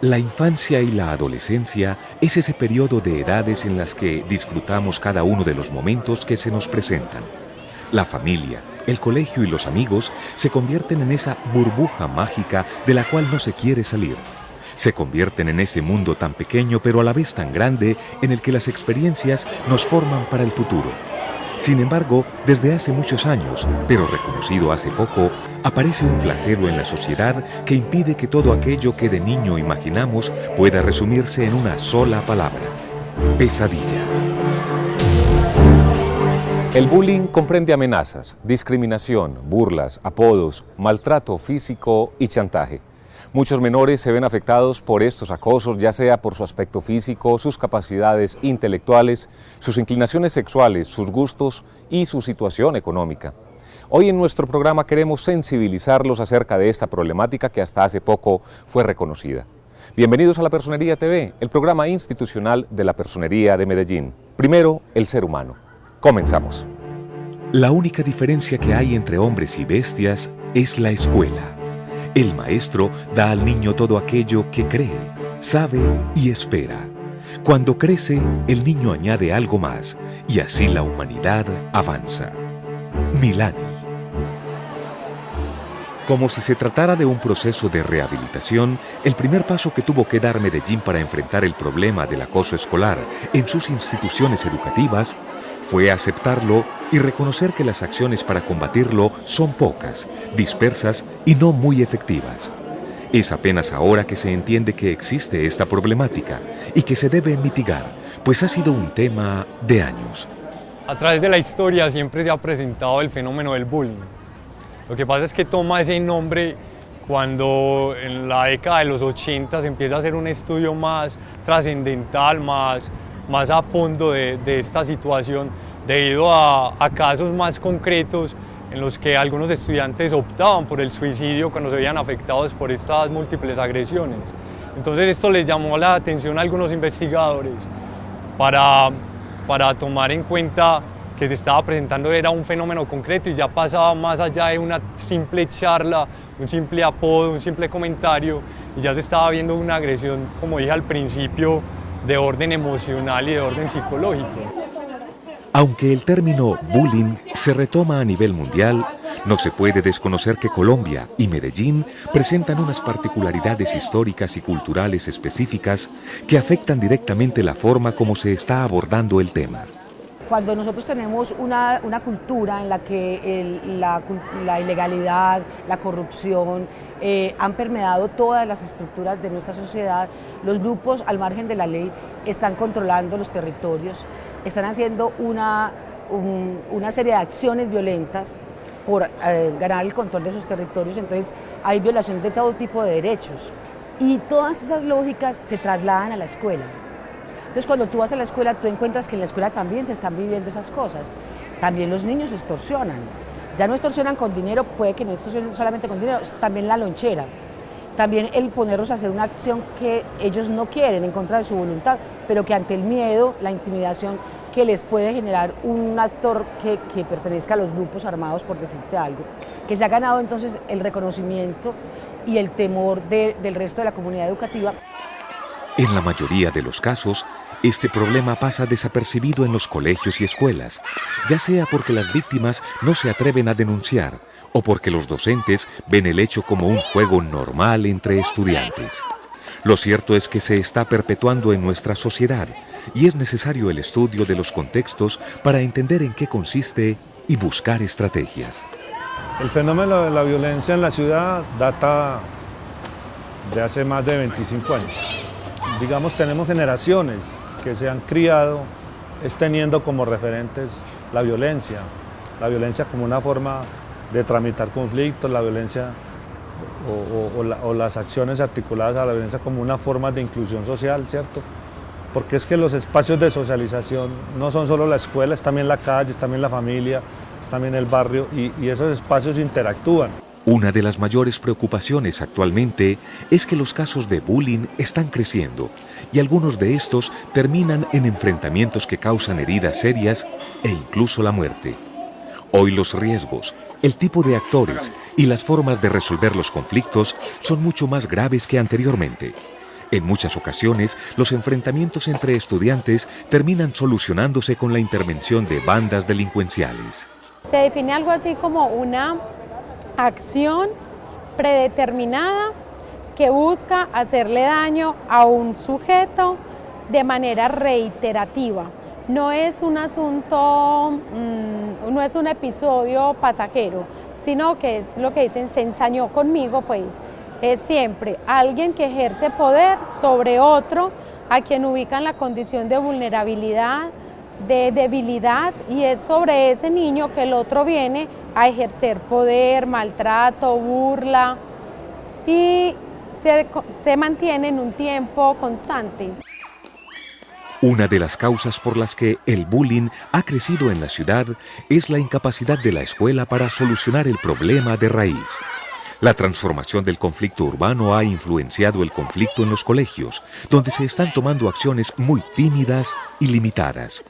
La infancia y la adolescencia es ese periodo de edades en las que disfrutamos cada uno de los momentos que se nos presentan. La familia, el colegio y los amigos se convierten en esa burbuja mágica de la cual no se quiere salir. Se convierten en ese mundo tan pequeño pero a la vez tan grande en el que las experiencias nos forman para el futuro. Sin embargo, desde hace muchos años, pero reconocido hace poco, aparece un flagelo en la sociedad que impide que todo aquello que de niño imaginamos pueda resumirse en una sola palabra: pesadilla. El bullying comprende amenazas, discriminación, burlas, apodos, maltrato físico y chantaje. Muchos menores se ven afectados por estos acosos, ya sea por su aspecto físico, sus capacidades intelectuales, sus inclinaciones sexuales, sus gustos y su situación económica. Hoy en nuestro programa queremos sensibilizarlos acerca de esta problemática que hasta hace poco fue reconocida. Bienvenidos a La Personería TV, el programa institucional de la Personería de Medellín. Primero, el ser humano. Comenzamos. La única diferencia que hay entre hombres y bestias es la escuela. El maestro da al niño todo aquello que cree, sabe y espera. Cuando crece, el niño añade algo más, y así la humanidad avanza. Milani. Como si se tratara de un proceso de rehabilitación, el primer paso que tuvo que dar Medellín para enfrentar el problema del acoso escolar en sus instituciones educativas fue aceptarlo y reconocer que las acciones para combatirlo son pocas, dispersas y no muy efectivas. Es apenas ahora que se entiende que existe esta problemática y que se debe mitigar, pues ha sido un tema de años. A través de la historia siempre se ha presentado el fenómeno del bullying. Lo que pasa es que toma ese nombre cuando en la década de los 80 se empieza a hacer un estudio más trascendental, más a fondo de esta situación, debido a casos más concretos en los que algunos estudiantes optaban por el suicidio cuando se veían afectados por estas múltiples agresiones. Entonces esto les llamó la atención a algunos investigadores para tomar en cuenta que se estaba presentando era un fenómeno concreto y ya pasaba más allá de una simple charla, un simple apodo, un simple comentario, y ya se estaba viendo una agresión, como dije al principio, de orden emocional y de orden psicológico. Aunque el término bullying se retoma a nivel mundial, no se puede desconocer que Colombia y Medellín presentan unas particularidades históricas y culturales específicas que afectan directamente la forma como se está abordando el tema. Cuando nosotros tenemos una cultura en la que la ilegalidad, la corrupción han permeado todas las estructuras de nuestra sociedad, los grupos al margen de la ley están controlando los territorios, están haciendo una serie de acciones violentas por ganar el control de esos territorios. Entonces hay violación de todo tipo de derechos y todas esas lógicas se trasladan a la escuela. Entonces cuando tú vas a la escuela, tú encuentras que en la escuela también se están viviendo esas cosas. También los niños extorsionan. Ya no extorsionan con dinero, puede que no extorsionen solamente con dinero, también la lonchera. También el ponerlos a hacer una acción que ellos no quieren, en contra de su voluntad, pero que ante el miedo, la intimidación que les puede generar un actor que pertenezca a los grupos armados, por decirte algo, que se ha ganado entonces el reconocimiento y el temor del resto de la comunidad educativa. En la mayoría de los casos, este problema pasa desapercibido en los colegios y escuelas, ya sea porque las víctimas no se atreven a denunciar o porque los docentes ven el hecho como un juego normal entre estudiantes. Lo cierto es que se está perpetuando en nuestra sociedad y es necesario el estudio de los contextos para entender en qué consiste y buscar estrategias. El fenómeno de la violencia en la ciudad data de hace más de 25 años. Digamos, tenemos generaciones que se han criado teniendo como referentes la violencia como una forma de tramitar conflictos, la violencia o las acciones articuladas a la violencia como una forma de inclusión social, ¿cierto? Porque es que los espacios de socialización no son solo la escuela, es también la calle, es también la familia, es también el barrio y esos espacios interactúan. Una de las mayores preocupaciones actualmente es que los casos de bullying están creciendo y algunos de estos terminan en enfrentamientos que causan heridas serias e incluso la muerte. Hoy los riesgos, el tipo de actores y las formas de resolver los conflictos son mucho más graves que anteriormente. En muchas ocasiones, los enfrentamientos entre estudiantes terminan solucionándose con la intervención de bandas delincuenciales. Se define algo así como una acción predeterminada que busca hacerle daño a un sujeto de manera reiterativa. No es un asunto, no es un episodio pasajero, sino que es lo que dicen, se ensañó conmigo, pues es siempre alguien que ejerce poder sobre otro, a quien ubica en la condición de vulnerabilidad, de debilidad, y es sobre ese niño que el otro viene a ejercer poder, maltrato, burla, y se mantiene en un tiempo constante. Una de las causas por las que el bullying ha crecido en la ciudad es la incapacidad de la escuela para solucionar el problema de raíz. La transformación del conflicto urbano ha influenciado el conflicto en los colegios, donde se están tomando acciones muy tímidas y limitadas.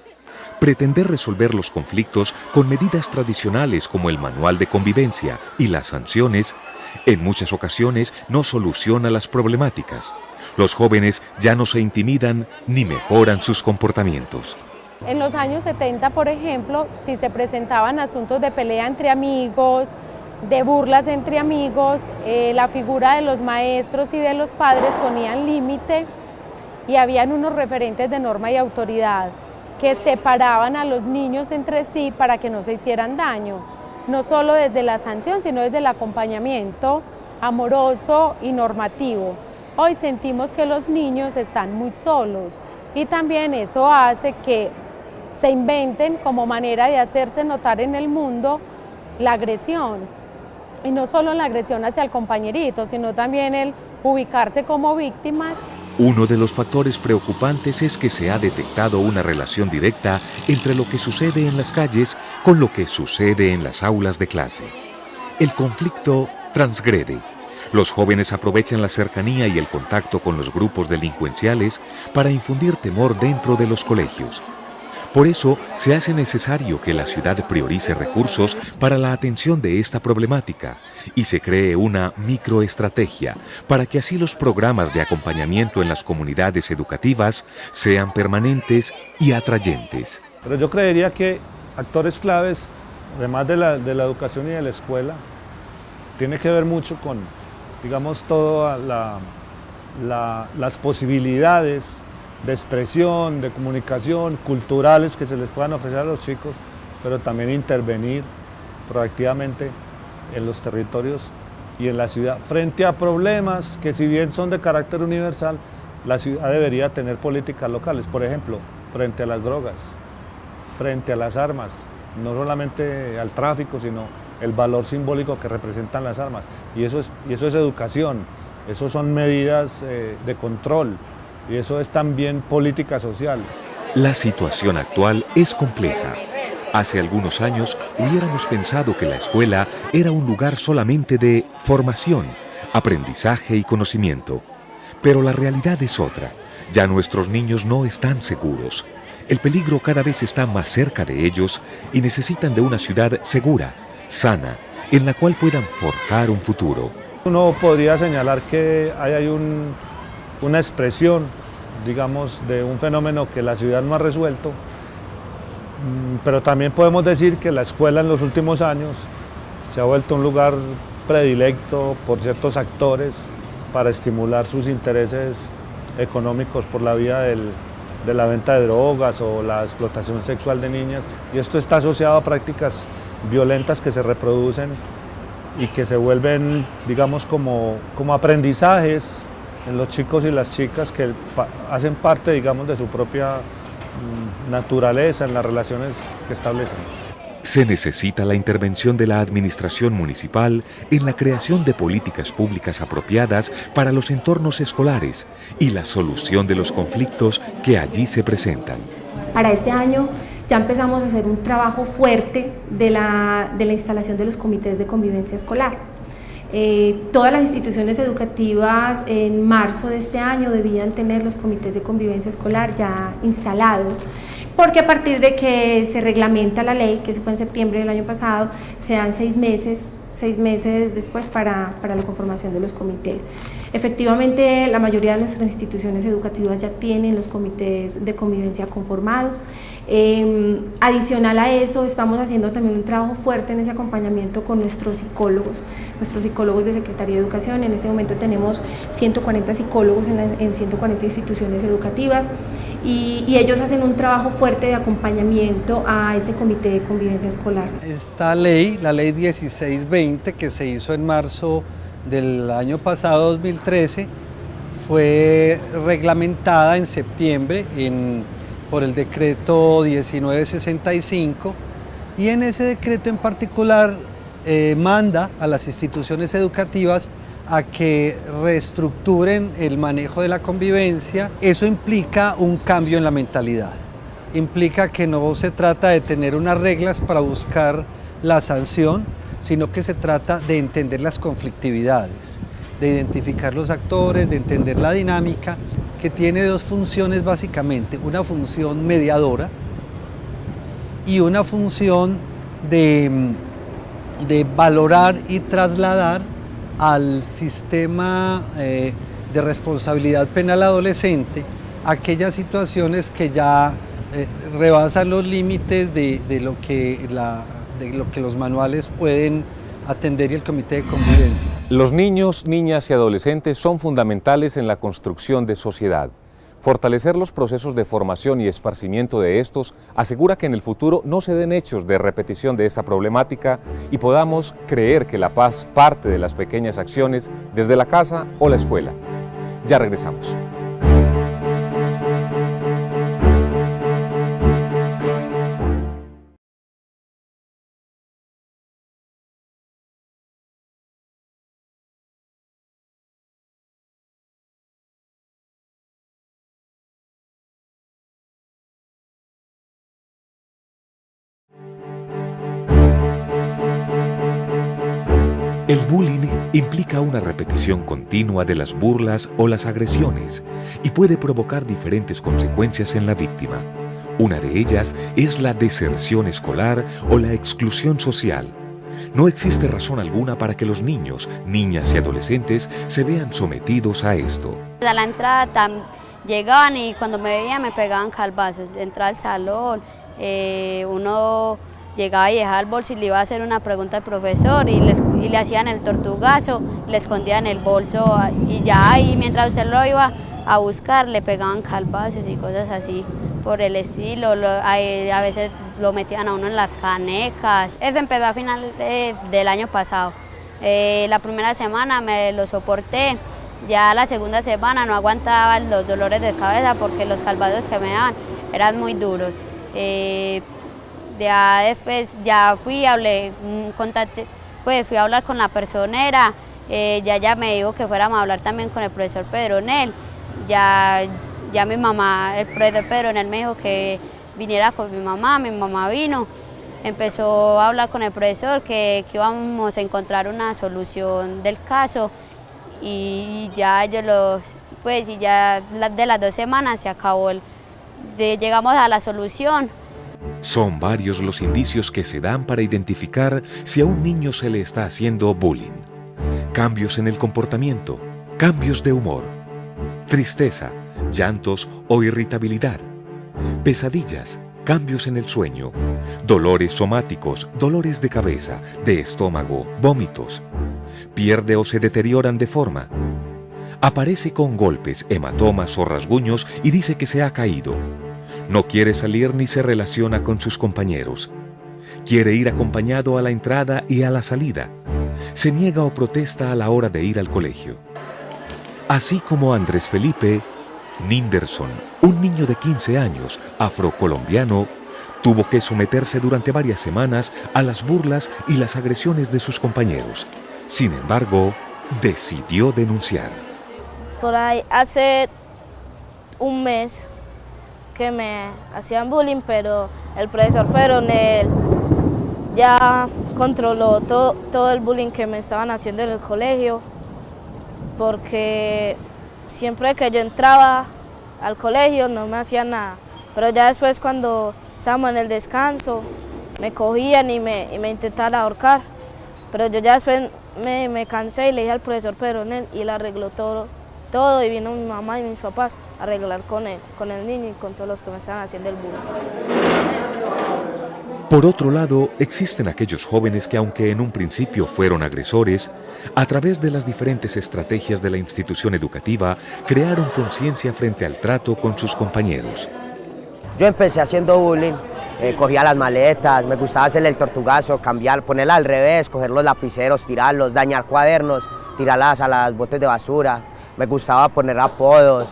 Pretender resolver los conflictos con medidas tradicionales como el manual de convivencia y las sanciones, en muchas ocasiones no soluciona las problemáticas. Los jóvenes ya no se intimidan ni mejoran sus comportamientos. En los años 70, por ejemplo, si se presentaban asuntos de pelea entre amigos, de burlas entre amigos, la figura de los maestros y de los padres ponían límite y habían unos referentes de norma y autoridad que separaban a los niños entre sí para que no se hicieran daño, no solo desde la sanción, sino desde el acompañamiento amoroso y normativo. Hoy sentimos que los niños están muy solos y también eso hace que se inventen como manera de hacerse notar en el mundo la agresión. Y no solo la agresión hacia el compañerito, sino también el ubicarse como víctimas. Uno de los factores preocupantes es que se ha detectado una relación directa entre lo que sucede en las calles con lo que sucede en las aulas de clase. El conflicto transgrede. Los jóvenes aprovechan la cercanía y el contacto con los grupos delincuenciales para infundir temor dentro de los colegios. Por eso, se hace necesario que la ciudad priorice recursos para la atención de esta problemática y se cree una microestrategia para que así los programas de acompañamiento en las comunidades educativas sean permanentes y atrayentes. Pero yo creería que actores claves, además de la educación y de la escuela, tiene que ver mucho con, digamos, todas las posibilidades de expresión, de comunicación, culturales que se les puedan ofrecer a los chicos, pero también intervenir proactivamente en los territorios y en la ciudad frente a problemas que, si bien son de carácter universal, la ciudad debería tener políticas locales, por ejemplo, frente a las drogas, frente a las armas, no solamente al tráfico, sino el valor simbólico que representan las armas, y eso es educación, eso son medidas de control, y eso es también política social. La situación actual es compleja. Hace algunos años hubiéramos pensado que la escuela era un lugar solamente de formación, aprendizaje y conocimiento. Pero la realidad es otra. Ya nuestros niños no están seguros. El peligro cada vez está más cerca de ellos y necesitan de una ciudad segura, sana, en la cual puedan forjar un futuro. Uno podría señalar que hay una expresión, digamos, de un fenómeno que la ciudad no ha resuelto, pero también podemos decir que la escuela en los últimos años se ha vuelto un lugar predilecto por ciertos actores para estimular sus intereses económicos por la vía de la venta de drogas o la explotación sexual de niñas, y esto está asociado a prácticas violentas que se reproducen y que se vuelven, digamos, como aprendizajes en los chicos y las chicas que hacen parte, digamos, de su propia naturaleza en las relaciones que establecen. Se necesita la intervención de la administración municipal en la creación de políticas públicas apropiadas para los entornos escolares y la solución de los conflictos que allí se presentan. Para este año ya empezamos a hacer un trabajo fuerte de la instalación de los comités de convivencia escolar. Todas las instituciones educativas en marzo de este año debían tener los comités de convivencia escolar ya instalados, porque a partir de que se reglamenta la ley, que eso fue en septiembre del año pasado, se dan 6 meses 6 meses después para la conformación de los comités. Efectivamente, la mayoría de nuestras instituciones educativas ya tienen los comités de convivencia conformados. Adicional a eso, estamos haciendo también un trabajo fuerte en ese acompañamiento con nuestros psicólogos de Secretaría de Educación. En este momento tenemos 140 psicólogos en 140 instituciones educativas y ellos hacen un trabajo fuerte de acompañamiento a ese comité de convivencia escolar. Esta ley, la ley 1620, que se hizo en marzo del año pasado, 2013, fue reglamentada en septiembre por el decreto 1965, y en ese decreto en particular manda a las instituciones educativas a que reestructuren el manejo de la convivencia. Eso implica un cambio en la mentalidad, implica que no se trata de tener unas reglas para buscar la sanción, sino que se trata de entender las conflictividades, de identificar los actores, de entender la dinámica, que tiene dos funciones básicamente: una función mediadora y una función de valorar y trasladar al sistema de responsabilidad penal adolescente aquellas situaciones que ya rebasan los límites de lo que los manuales pueden atender y el comité de convivencia. Los niños, niñas y adolescentes son fundamentales en la construcción de sociedad. Fortalecer los procesos de formación y esparcimiento de estos asegura que en el futuro no se den hechos de repetición de esta problemática y podamos creer que la paz parte de las pequeñas acciones desde la casa o la escuela. Ya regresamos. El bullying implica una repetición continua de las burlas o las agresiones y puede provocar diferentes consecuencias en la víctima. Una de ellas es la deserción escolar o la exclusión social. No existe razón alguna para que los niños, niñas y adolescentes se vean sometidos a esto. A la entrada llegaban y cuando me veían me pegaban calvazos. Entraba al salón, uno llegaba y dejaba el bolso y le iba a hacer una pregunta al profesor y le hacían el tortugazo, le escondían el bolso y ya ahí mientras usted lo iba a buscar le pegaban calvazos y cosas así por el estilo. A veces lo metían a uno en las canecas. Eso empezó a final del año pasado. La primera semana me lo soporté, ya la segunda semana no aguantaba los dolores de cabeza porque los calvazos que me daban eran muy duros. Ya después ya fui a hablar con la personera, ya me dijo que fuéramos a hablar también con el profesor Pedronel. Ya mi mamá, el profesor Pedronel me dijo que viniera con mi mamá vino, empezó a hablar con el profesor que íbamos a encontrar una solución del caso y ya de las 2 semanas se acabó, llegamos a la solución. Son varios los indicios que se dan para identificar si a un niño se le está haciendo bullying. Cambios en el comportamiento, cambios de humor, tristeza, llantos o irritabilidad, pesadillas, cambios en el sueño, dolores somáticos, dolores de cabeza, de estómago, vómitos, pierde o se deterioran de forma, aparece con golpes, hematomas o rasguños y dice que se ha caído. No quiere salir ni se relaciona con sus compañeros. Quiere ir acompañado a la entrada y a la salida. Se niega o protesta a la hora de ir al colegio. Así como Andrés Felipe Ninderson, un niño de 15 años, afrocolombiano, tuvo que someterse durante varias semanas a las burlas y las agresiones de sus compañeros. Sin embargo, decidió denunciar. Por ahí hace un mes que me hacían bullying, pero el profesor Pedronel ya controló todo el bullying que me estaban haciendo en el colegio, porque siempre que yo entraba al colegio no me hacían nada, pero ya después cuando estábamos en el descanso me cogían y me intentaban ahorcar, pero yo ya después me cansé y le dije al profesor Pedronel y él arregló todo y vino mi mamá y mis papás a arreglar con el niño y con todos los que me estaban haciendo el bullying. Por otro lado, existen aquellos jóvenes que, aunque en un principio fueron agresores, a través de las diferentes estrategias de la institución educativa, crearon conciencia frente al trato con sus compañeros. Yo empecé haciendo bullying, cogía las maletas, me gustaba hacerle el tortugazo, cambiar, ponerla al revés, coger los lapiceros, tirarlos, dañar cuadernos, tirarlas a las botes de basura. Me gustaba poner apodos,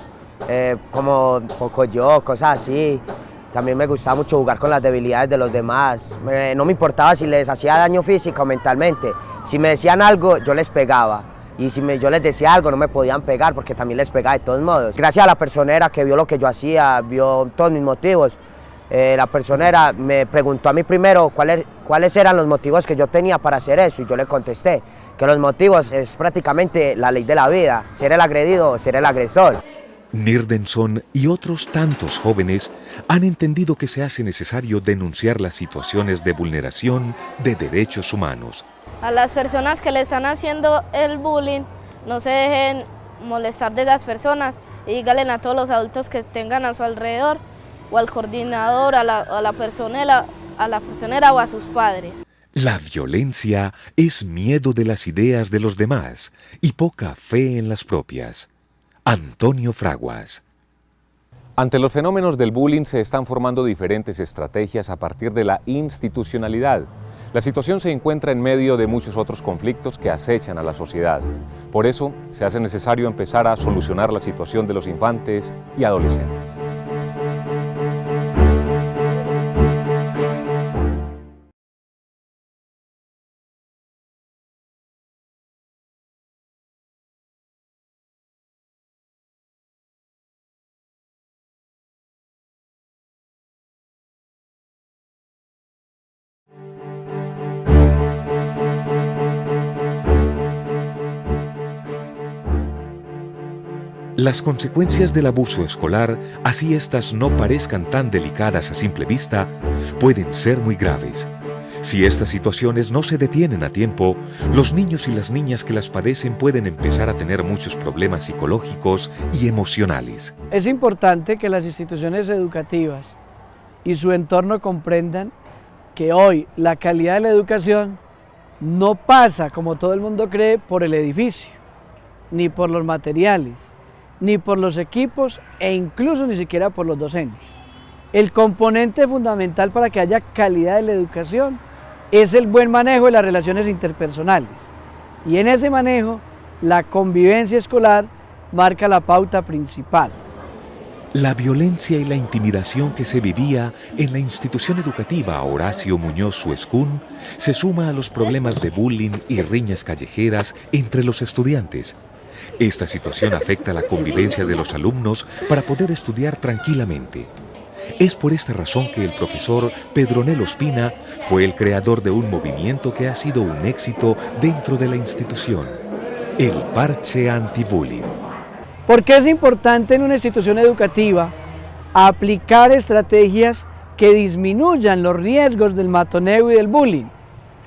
como Pocoyo, cosas así. También me gustaba mucho jugar con las debilidades de los demás. No me importaba si les hacía daño físico o mentalmente. Si me decían algo, yo les pegaba. Y si yo les decía algo, no me podían pegar porque también les pegaba de todos modos. Gracias a la personera que vio lo que yo hacía, vio todos mis motivos, la personera me preguntó a mí primero cuáles eran los motivos que yo tenía para hacer eso y yo le contesté que los motivos es prácticamente la ley de la vida, ser el agredido o ser el agresor. Nirdenson y otros tantos jóvenes han entendido que se hace necesario denunciar las situaciones de vulneración de derechos humanos. A las personas que le están haciendo el bullying, no se dejen molestar de las personas y díganle a todos los adultos que tengan a su alrededor o al coordinador, a la personera o a sus padres. La violencia es miedo de las ideas de los demás y poca fe en las propias. Antonio Fraguas. Ante los fenómenos del bullying se están formando diferentes estrategias a partir de la institucionalidad. La situación se encuentra en medio de muchos otros conflictos que acechan a la sociedad. Por eso se hace necesario empezar a solucionar la situación de los infantes y adolescentes. Las consecuencias del abuso escolar, así estas no parezcan tan delicadas a simple vista, pueden ser muy graves. Si estas situaciones no se detienen a tiempo, los niños y las niñas que las padecen pueden empezar a tener muchos problemas psicológicos y emocionales. Es importante que las instituciones educativas y su entorno comprendan que hoy la calidad de la educación no pasa, como todo el mundo cree, por el edificio, ni por los materiales, ni por los equipos e incluso ni siquiera por los docentes. El componente fundamental para que haya calidad de la educación es el buen manejo de las relaciones interpersonales. Y en ese manejo, la convivencia escolar marca la pauta principal. La violencia y la intimidación que se vivía en la institución educativa Horacio Muñoz Suescún se suma a los problemas de bullying y riñas callejeras entre los estudiantes. Esta situación afecta la convivencia de los alumnos para poder estudiar tranquilamente. Es por esta razón que el profesor Pedronel Ospina fue el creador de un movimiento que ha sido un éxito dentro de la institución, el Parche Antibullying. ¿Por qué es importante en una institución educativa aplicar estrategias que disminuyan los riesgos del matoneo y del bullying?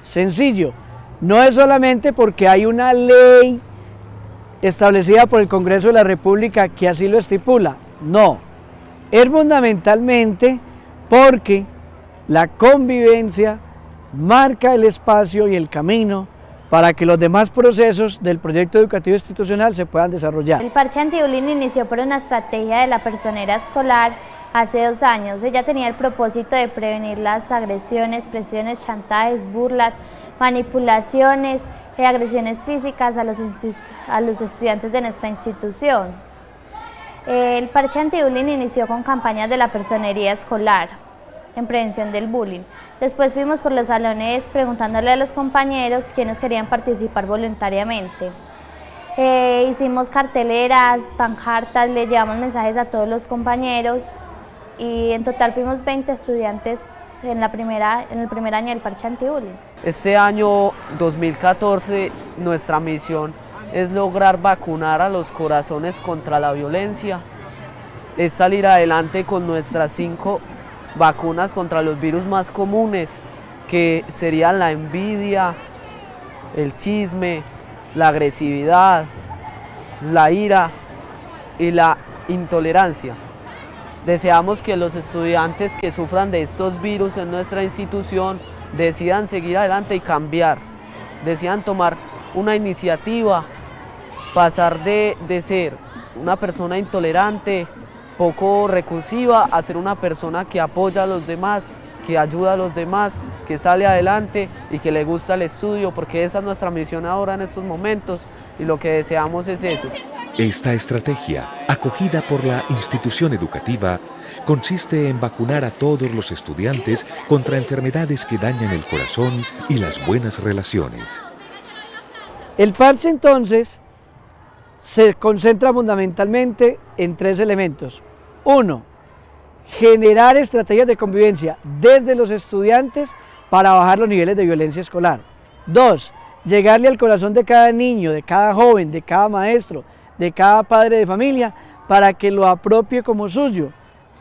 Sencillo, no es solamente porque hay una ley establecida por el Congreso de la República que así lo estipula, no, es fundamentalmente porque la convivencia marca el espacio y el camino para que los demás procesos del proyecto educativo institucional se puedan desarrollar. El Parche Antibullying inició por una estrategia de la personera escolar hace 2 años. Ella tenía el propósito de prevenir las agresiones, presiones, chantajes, burlas, manipulaciones y agresiones físicas a los estudiantes de nuestra institución. El Parche Antibullying inició con campañas de la personería escolar en prevención del bullying. Después fuimos por los salones preguntándole a los compañeros quienes querían participar voluntariamente. Hicimos carteleras, pancartas, le llevamos mensajes a todos los compañeros y en total fuimos 20 estudiantes en el primer año del Parche Antibullying. Este año 2014 nuestra misión es lograr vacunar a los corazones contra la violencia, es salir adelante con nuestras 5 vacunas contra los virus más comunes, que serían la envidia, el chisme, la agresividad, la ira y la intolerancia. Deseamos que los estudiantes que sufran de estos virus en nuestra institución decidan seguir adelante y cambiar, decidan tomar una iniciativa, pasar de ser una persona intolerante, poco recursiva, a ser una persona que apoya a los demás, que ayuda a los demás, que sale adelante y que le gusta el estudio, porque esa es nuestra misión ahora en estos momentos y lo que deseamos es eso. Esta estrategia, acogida por la institución educativa, consiste en vacunar a todos los estudiantes contra enfermedades que dañan el corazón y las buenas relaciones. El parche entonces se concentra fundamentalmente en 3 elementos. 1. Generar estrategias de convivencia desde los estudiantes para bajar los niveles de violencia escolar. 2. Llegarle al corazón de cada niño, de cada joven, de cada maestro, de cada padre de familia, para que lo apropie como suyo,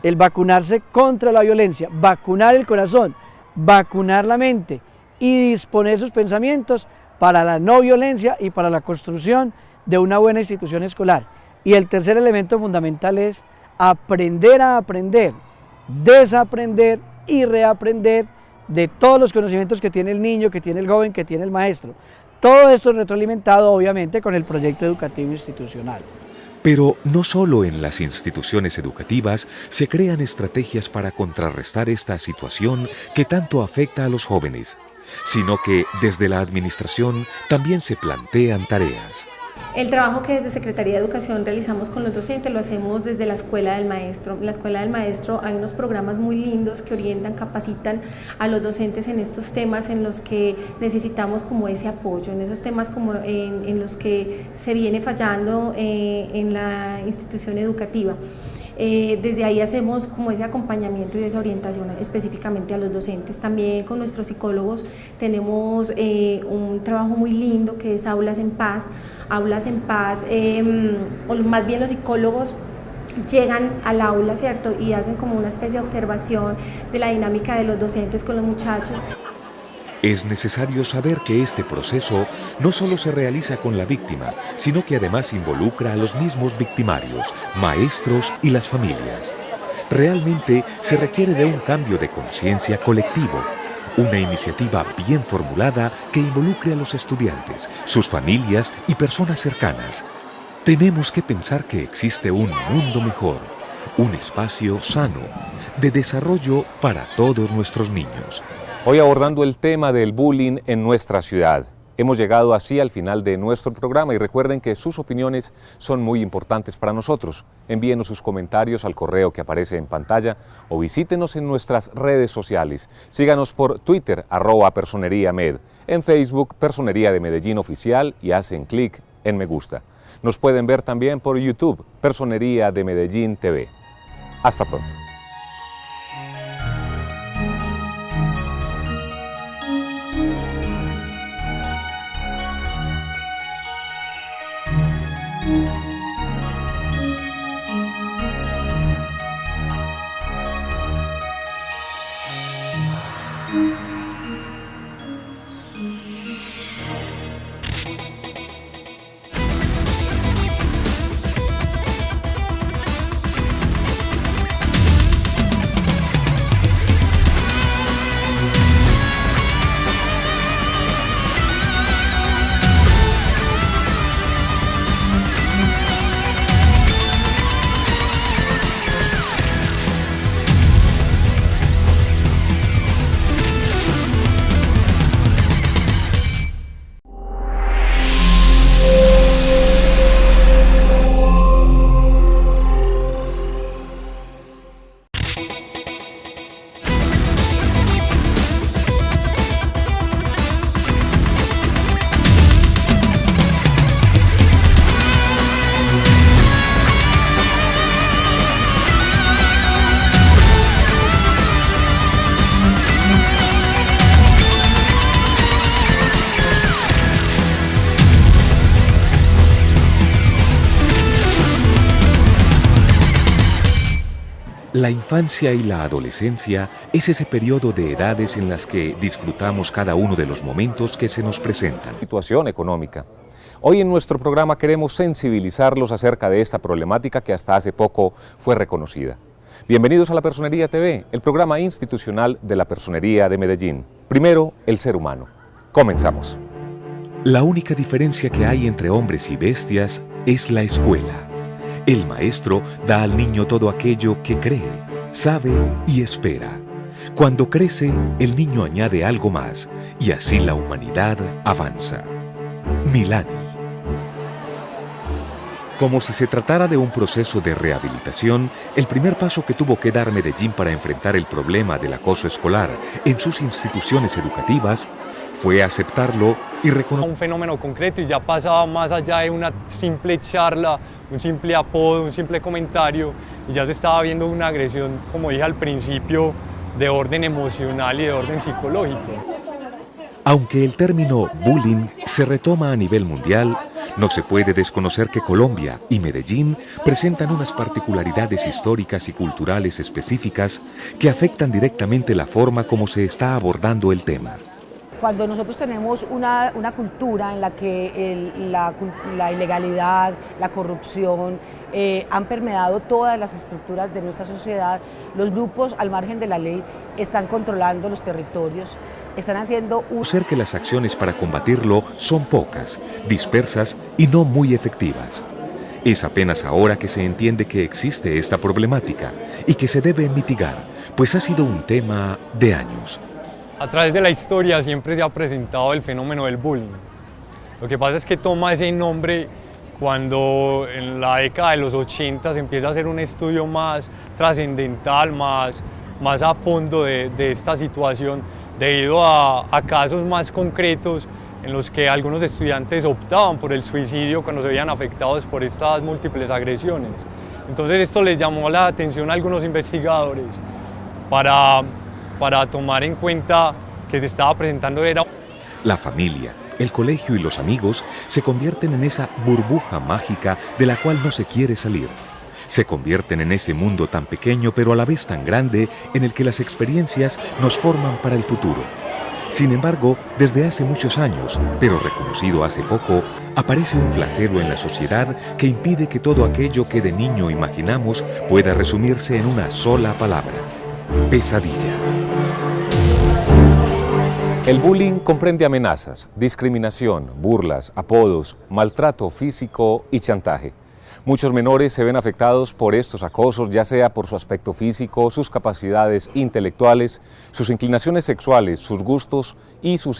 el vacunarse contra la violencia, vacunar el corazón, vacunar la mente y disponer sus pensamientos para la no violencia y para la construcción de una buena institución escolar. Y el tercer elemento fundamental es aprender a aprender, desaprender y reaprender de todos los conocimientos que tiene el niño, que tiene el joven, que tiene el maestro. Todo esto es retroalimentado obviamente con el proyecto educativo institucional. Pero no solo en las instituciones educativas se crean estrategias para contrarrestar esta situación que tanto afecta a los jóvenes, sino que desde la administración también se plantean tareas. El trabajo que desde Secretaría de Educación realizamos con los docentes lo hacemos desde la Escuela del Maestro. En la Escuela del Maestro hay unos programas muy lindos que orientan, capacitan a los docentes en estos temas en los que necesitamos como ese apoyo, en esos temas como en los que se viene fallando en la institución educativa. Desde ahí hacemos como ese acompañamiento y esa orientación específicamente a los docentes. También con nuestros psicólogos tenemos un trabajo muy lindo que es Aulas en Paz. Aulas en Paz, o más bien los psicólogos llegan al aula, ¿cierto? Y hacen como una especie de observación de la dinámica de los docentes con los muchachos. Es necesario saber que este proceso no solo se realiza con la víctima, sino que además involucra a los mismos victimarios, maestros y las familias. Realmente se requiere de un cambio de conciencia colectivo, una iniciativa bien formulada que involucre a los estudiantes, sus familias y personas cercanas. Tenemos que pensar que existe un mundo mejor, un espacio sano, de desarrollo para todos nuestros niños. Hoy abordando el tema del bullying en nuestra ciudad. Hemos llegado así al final de nuestro programa y recuerden que sus opiniones son muy importantes para nosotros. Envíenos sus comentarios al correo que aparece en pantalla o visítenos en nuestras redes sociales. Síganos por Twitter, @personeriamed, en Facebook, Personería de Medellín Oficial y hacen clic en me gusta. Nos pueden ver también por YouTube, Personería de Medellín TV. Hasta pronto. La infancia y la adolescencia es ese periodo de edades en las que disfrutamos cada uno de los momentos que se nos presentan. Situación económica. Hoy en nuestro programa queremos sensibilizarlos acerca de esta problemática que hasta hace poco fue reconocida. Bienvenidos a La Personería TV, el programa institucional de la Personería de Medellín. Primero, el ser humano. Comenzamos. La única diferencia que hay entre hombres y bestias es la escuela. El maestro da al niño todo aquello que cree, sabe y espera. Cuando crece, el niño añade algo más y así la humanidad avanza. Milani. Como si se tratara de un proceso de rehabilitación, el primer paso que tuvo que dar Medellín para enfrentar el problema del acoso escolar en sus instituciones educativas fue aceptarlo y reconocer un fenómeno concreto y ya pasaba más allá de una simple charla, un simple apodo, un simple comentario, y ya se estaba viendo una agresión, como dije al principio, de orden emocional y de orden psicológico. Aunque el término bullying se retoma a nivel mundial, no se puede desconocer que Colombia y Medellín presentan unas particularidades históricas y culturales específicas que afectan directamente la forma como se está abordando el tema. Cuando nosotros tenemos una cultura en la que la ilegalidad, la corrupción han permeado todas las estructuras de nuestra sociedad, los grupos al margen de la ley están controlando los territorios, están haciendo Ser que las acciones para combatirlo son pocas, dispersas y no muy efectivas. Es apenas ahora que se entiende que existe esta problemática y que se debe mitigar, pues ha sido un tema de años. A través de la historia siempre se ha presentado el fenómeno del bullying. Lo que pasa es que toma ese nombre cuando en la década de los 80 se empieza a hacer un estudio más trascendental, más a fondo de esta situación, debido a casos más concretos en los que algunos estudiantes optaban por el suicidio cuando se veían afectados por estas múltiples agresiones. Entonces esto les llamó la atención a algunos investigadores para tomar en cuenta que se estaba presentando era... La familia, el colegio y los amigos se convierten en esa burbuja mágica de la cual no se quiere salir. Se convierten en ese mundo tan pequeño pero a la vez tan grande en el que las experiencias nos forman para el futuro. Sin embargo, desde hace muchos años, pero reconocido hace poco, aparece un flagelo en la sociedad que impide que todo aquello que de niño imaginamos pueda resumirse en una sola palabra: pesadilla. El bullying comprende amenazas, discriminación, burlas, apodos, maltrato físico y chantaje. Muchos menores se ven afectados por estos acosos, ya sea por su aspecto físico, sus capacidades intelectuales, sus inclinaciones sexuales, sus gustos y sus